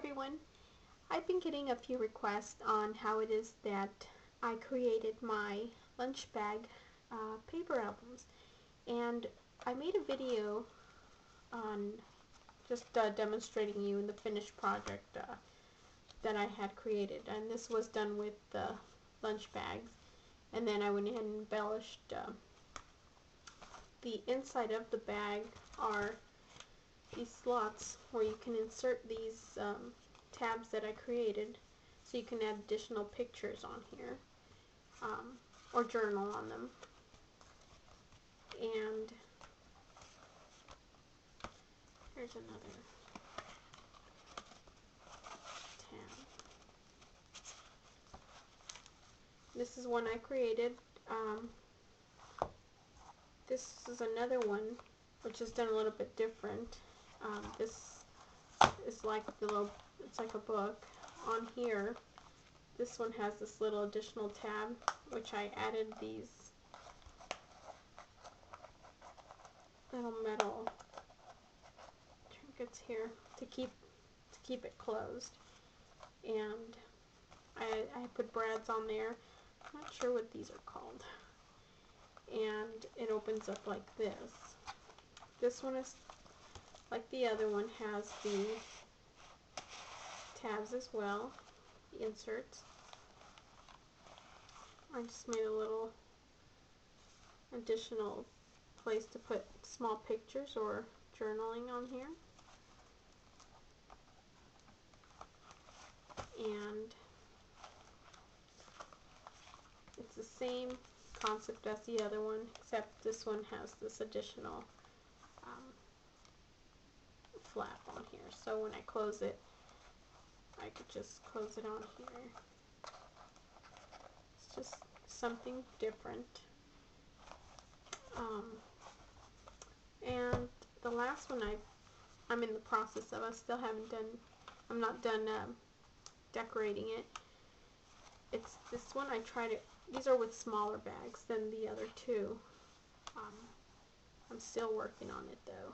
everyone. I've been getting a few requests on how it is that I created my lunch bag paper albums, and I made a video on just demonstrating you the finished project that I had created, and this was done with lunch bags, and then I went ahead and embellished the inside of the bag are these slots where you can insert these tabs that I created, so you can add additional pictures on here or journal on them. And here's another tab. This is one I created. This is another one which is done a little bit different. This is like it's like a book. On here, this one has this little additional tab, which I added these little metal trinkets here to keep it closed. And I put brads on there. I'm not sure what these are called. And it opens up like this. This one is like the other one, has the tabs as well, the inserts. I just made a little additional place to put small pictures or journaling on here. And it's the same concept as the other one, except this one has this additional flap on here, so when I close it, I could just close it on here. It's just something different. And the last one I'm in the process of. I still haven't done. I'm not done decorating it. It's this one. I tried it. These are with smaller bags than the other two. I'm still working on it though.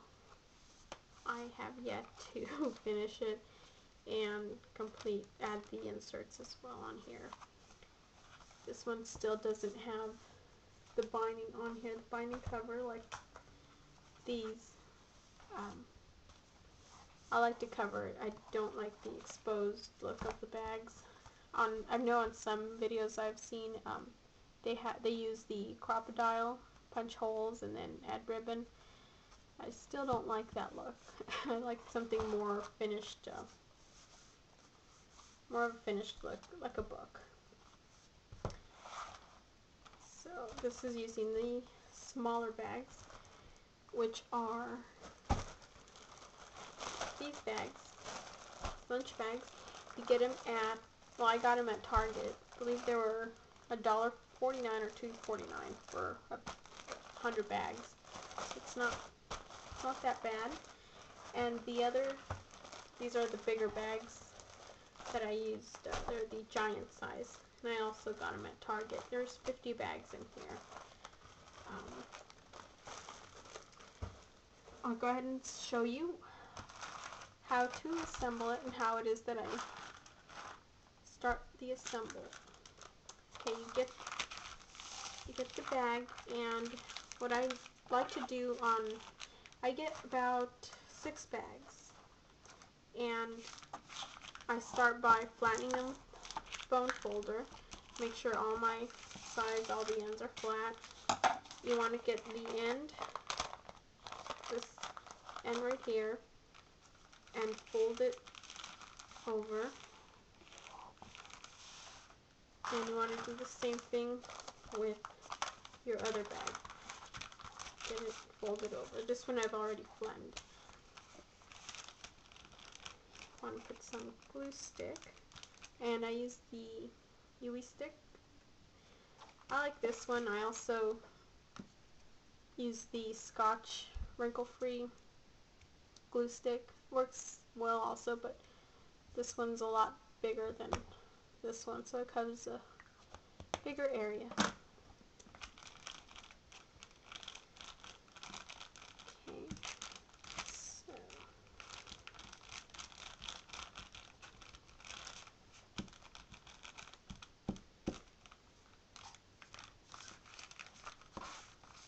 I have yet to finish it and add the inserts as well on here. This one still doesn't have the binding on here, the binding cover like these. I like to cover it. I don't like the exposed look of the bags. I know on some videos I've seen they use the crocodile, punch holes and then add ribbon. I still don't like that look. I like something more finished, more of a finished look, like a book. So this is using the smaller bags, which are these bags, lunch bags. You get them at, well, I got them at Target. I believe they were $1.49 or $2.49 for 100 bags. It's not that bad. And these are the bigger bags that I used. They're the giant size, and I also got them at Target. There's 50 bags in here. I'll go ahead and show you how to assemble it and how it is that I start the assembly. Okay, you get the bag, and what I like to do I get about 6 bags, and I start by flattening them, bone folder, make sure all the ends are flat. You want to get the end, this end right here, and fold it over. And you want to do the same thing with your other bag. Get it folded over. This one I've already flattened. Want to put some glue stick, and I use the UE stick. I like this one. I also use the Scotch wrinkle-free glue stick. Works well also, but this one's a lot bigger than this one, so it covers a bigger area. Okay, so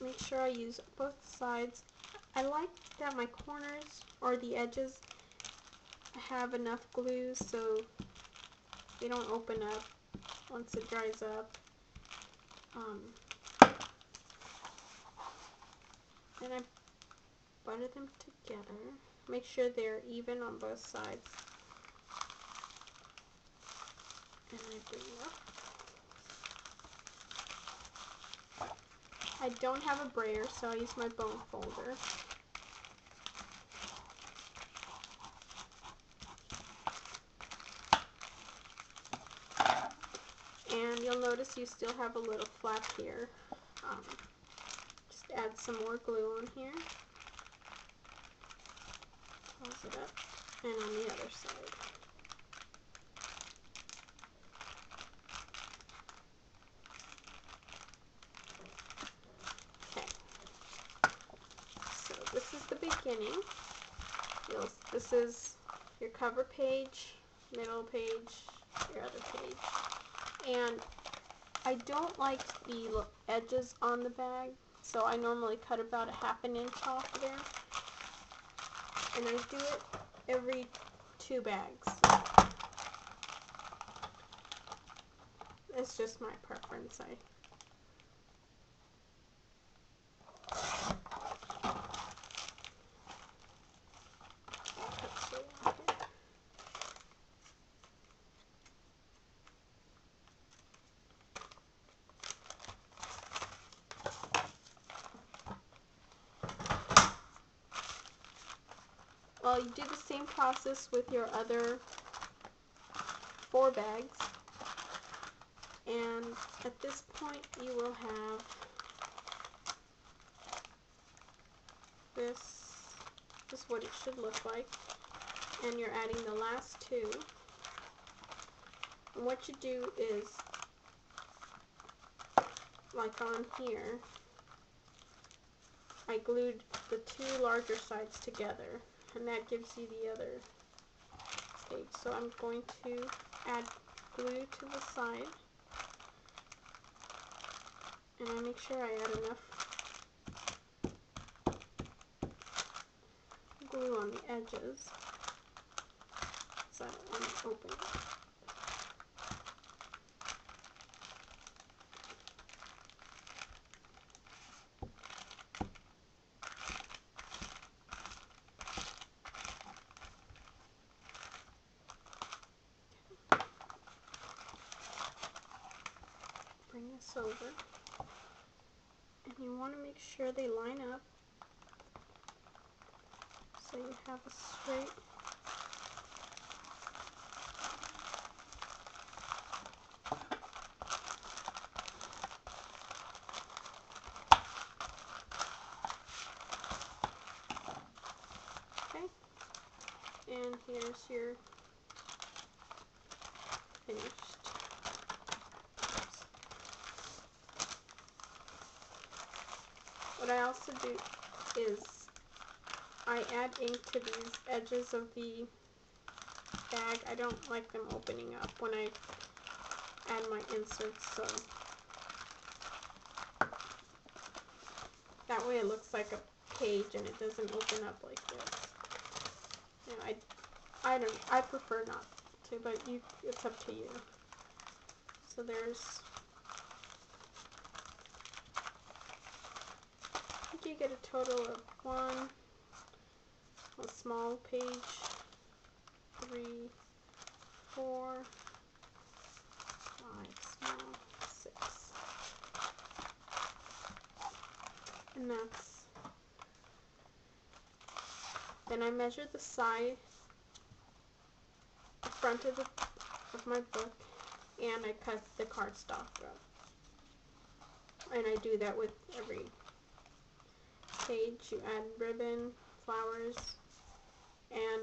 make sure I use both sides. I like that my corners or the edges have enough glue so they don't open up once it dries up. And I butter them together. Make sure they're even on both sides. And I bring it up. I don't have a brayer, so I use my bone folder. And you'll notice you still have a little flap here. Just add some more glue on here. Close it up. And on the other side. Okay. So this is the beginning. This is your cover page, middle page, your other page. And I don't like the edges on the bag, so I normally cut about 1/2 inch off there. And I do it every 2 bags. It's just my preference. Well, you do the same process with your other 4 bags. And at this point, you will have this. This is what it should look like. And you're adding the last 2. And what you do is, like on here, I glued the 2 larger sides together, and that gives you the other page. So I'm going to add glue to the side, and I make sure I add enough glue on the edges, so I don't want to open it. Bring this over, and you want to make sure they line up so you have a straight okay, and here's your finished. What I also do is I add ink to these edges of the bag. I don't like them opening up when I add my inserts, so that way it looks like a page and it doesn't open up like this. You know, I prefer not to, but it's up to you. So there's, I think you get a total of 1, a small page, 3, 4, 5, small, 6. And that's, then I measure the side, the front of my book, and I cut the cardstock up. And I do that with every page. You add ribbon, flowers, and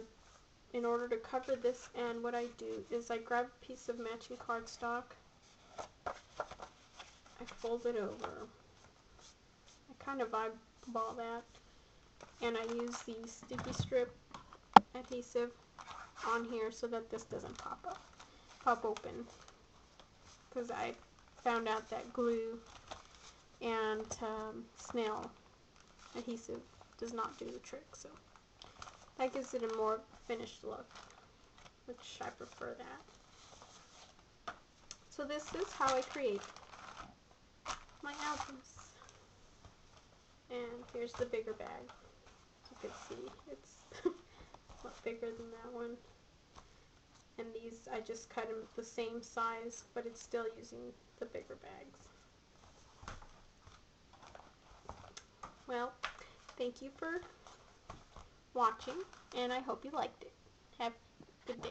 in order to cover this end, what I do is I grab a piece of matching cardstock, I fold it over, I kind of eyeball that, and I use the sticky strip adhesive on here so that this doesn't pop open, because I found out that glue and snail adhesive does not do the trick, so that gives it a more finished look, which I prefer that. So this is how I create my albums. And here's the bigger bag. As you can see, it's a lot bigger than that one. And these, I just cut them the same size, but it's still using the bigger bags. Well, thank you for watching, and I hope you liked it. Have a good day.